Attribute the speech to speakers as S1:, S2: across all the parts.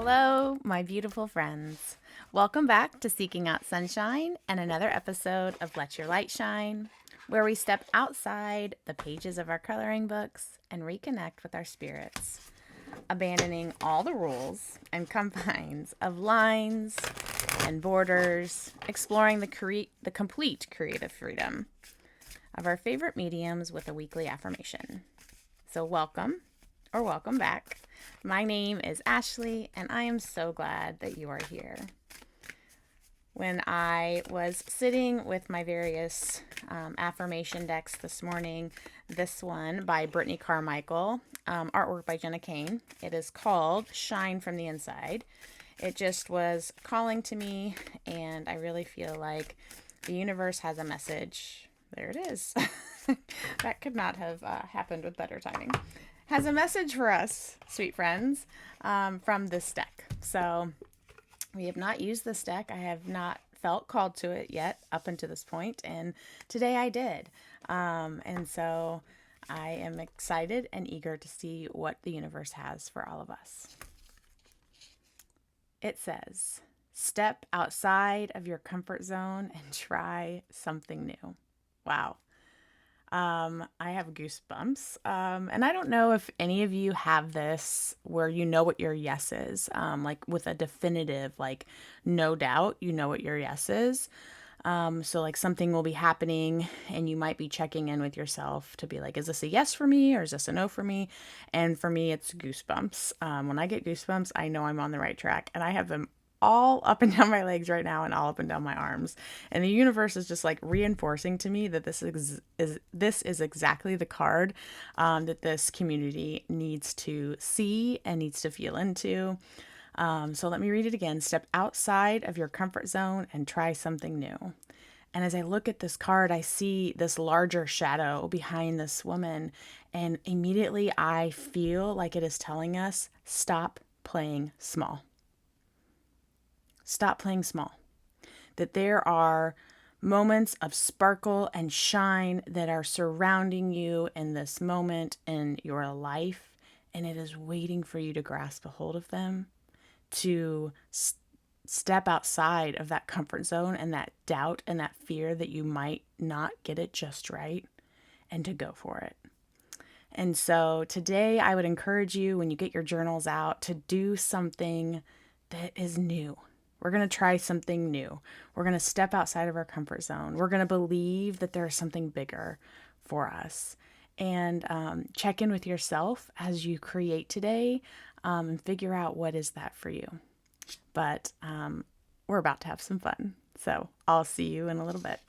S1: Hello, my beautiful friends. Welcome back to Seeking Out Sunshine and another episode of Let Your Light Shine, where we step outside the pages of our coloring books and reconnect with our spirits, abandoning all the rules and confines of lines and borders, exploring the complete creative freedom of our favorite mediums with a weekly affirmation. So, welcome back. My name is Ashley, and I am so glad that you are here. When I was sitting with my various affirmation decks this morning, this one by Brittney Carmichael, artwork by Jena Kane, it is called Shine from the Inside. It just was calling to me, and I really feel like the universe has a message. There it is. That could not have happened with better timing. Has a message for us, sweet friends, from this deck. So we have not used this deck. I have not felt called to it yet up until this point, and today I did. And so I am excited and eager to see what the universe has for all of us. It says, step outside of your comfort zone and try something new. Wow. I have goosebumps. And I don't know if any of you have this where you know what your yes is, like with a definitive, like no doubt, you know what your yes is. So like something will be happening and you might be checking in with yourself to be like, is this a yes for me or is this a no for me? And for me, it's goosebumps. When I get goosebumps, I know I'm on the right track, and I have them all up and down my legs right now and all up and down my arms. And the universe is just like reinforcing to me that this is exactly the card that this community needs to see and needs to feel into. So let me read it again. Step outside of your comfort zone and try something new. And as I look at this card, I see this larger shadow behind this woman. And immediately I feel like it is telling us, stop playing small. Stop playing small. That there are moments of sparkle and shine that are surrounding you in this moment in your life, and it is waiting for you to grasp a hold of them, to step outside of that comfort zone and that doubt and that fear that you might not get it just right, and to go for it. And so today I would encourage you, when you get your journals out, to do something that is new. We're going to try something new. We're going to step outside of our comfort zone. We're going to believe that there's something bigger for us. And check in with yourself as you create today, and figure out what is that for you. But we're about to have some fun. So I'll see you in a little bit.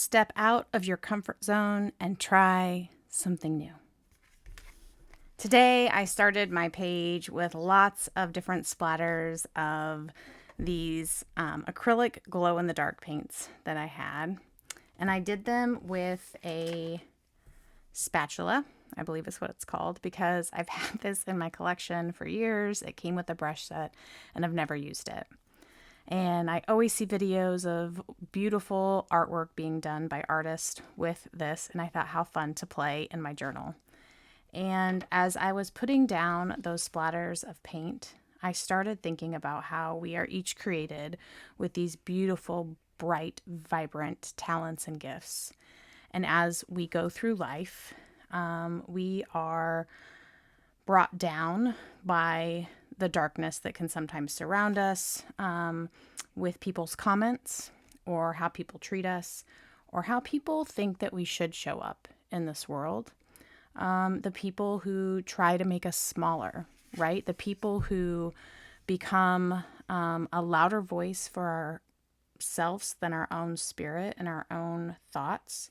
S1: Step out of your comfort zone and try something new. Today, I started my page with lots of different splatters of these acrylic glow-in-the-dark paints that I had. And I did them with a spatula, I believe is what it's called, because I've had this in my collection for years. It came with a brush set, and I've never used it. And I always see videos of beautiful artwork being done by artists with this, and I thought how fun to play in my journal. And as I was putting down those splatters of paint, I started thinking about how we are each created with these beautiful, bright, vibrant talents and gifts. And as we go through life, we are brought down by the darkness that can sometimes surround us, with people's comments or how people treat us or how people think that we should show up in this world. The people who try to make us smaller, right? The people who become a louder voice for ourselves than our own spirit and our own thoughts.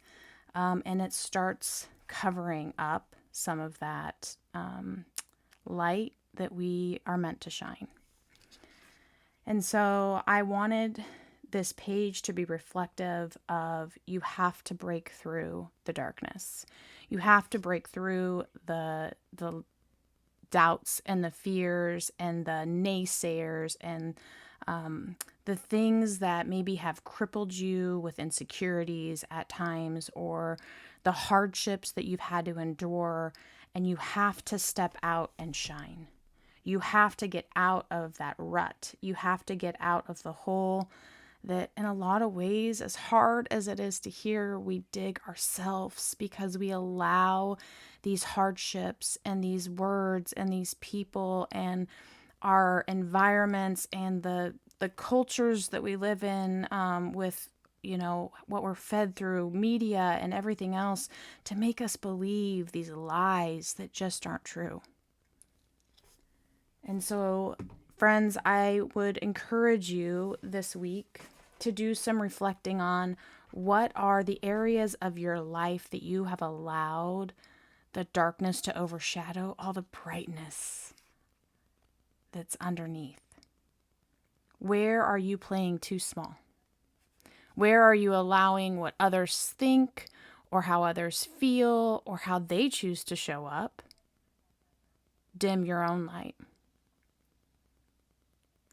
S1: And it starts covering up some of that light that we are meant to shine. And so I wanted this page to be reflective of you have to break through the darkness. You have to break through the doubts and the fears and the naysayers and the things that maybe have crippled you with insecurities at times, or the hardships that you've had to endure, and you have to step out and shine. You have to get out of that rut. You have to get out of the hole that in a lot of ways, as hard as it is to hear, we dig ourselves because we allow these hardships and these words and these people and our environments and the cultures that we live in, with, you know, what we're fed through media and everything else, to make us believe these lies that just aren't true. And so, friends, I would encourage you this week to do some reflecting on what are the areas of your life that you have allowed the darkness to overshadow all the brightness that's underneath. Where are you playing too small? Where are you allowing what others think or how others feel or how they choose to show up dim your own light?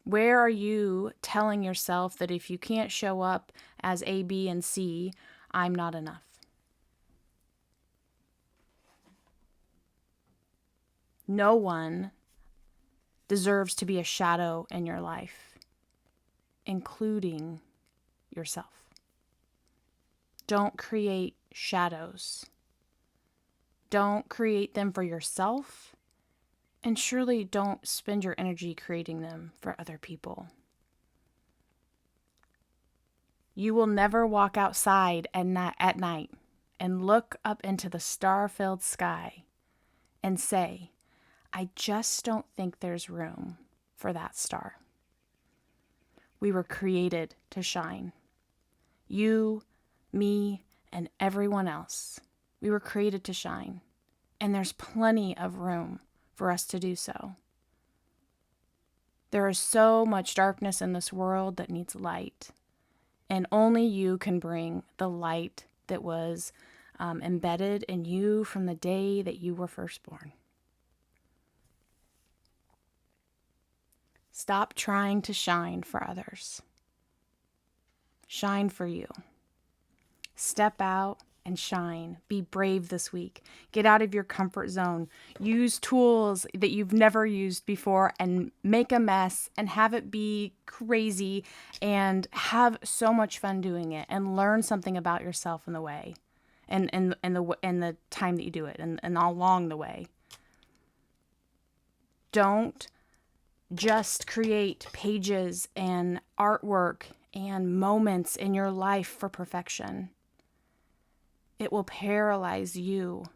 S1: Where are you telling yourself that if you can't show up as A, B, and C, I'm not enough? No one deserves to be a shadow in your life, including yourself. Don't create shadows. Don't create them for yourself. And surely don't spend your energy creating them for other people. You will never walk outside at night and look up into the star-filled sky and say, I just don't think there's room for that star. We were created to shine. You, me, and everyone else. We were created to shine. And there's plenty of room for us to do so. There is so much darkness in this world that needs light, and only you can bring the light that was embedded in you from the day that you were first born. Stop trying to shine for others. Shine for you. Step out and shine. Be brave this week. Get out of your comfort zone. Use tools that you've never used before and make a mess and have it be crazy and have so much fun doing it and learn something about yourself in the way and the time that you do it and all along the way. Don't just create pages and artwork and moments in your life for perfection. It will paralyze you.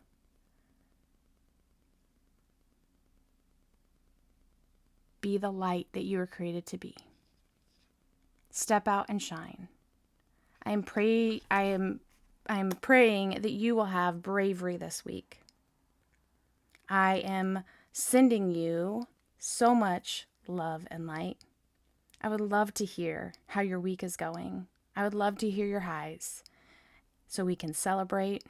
S1: Be the light that you were created to be. Step out and shine. I am I'm praying that you will have bravery this week. I am sending you so much love and light. I would love to hear how your week is going. I would love to hear your highs so we can celebrate.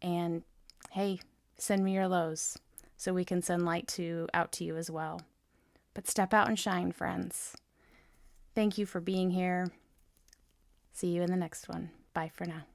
S1: And hey, send me your lows so we can send light out to you as well. But step out and shine, friends. Thank you for being here. See you in the next one. Bye for now.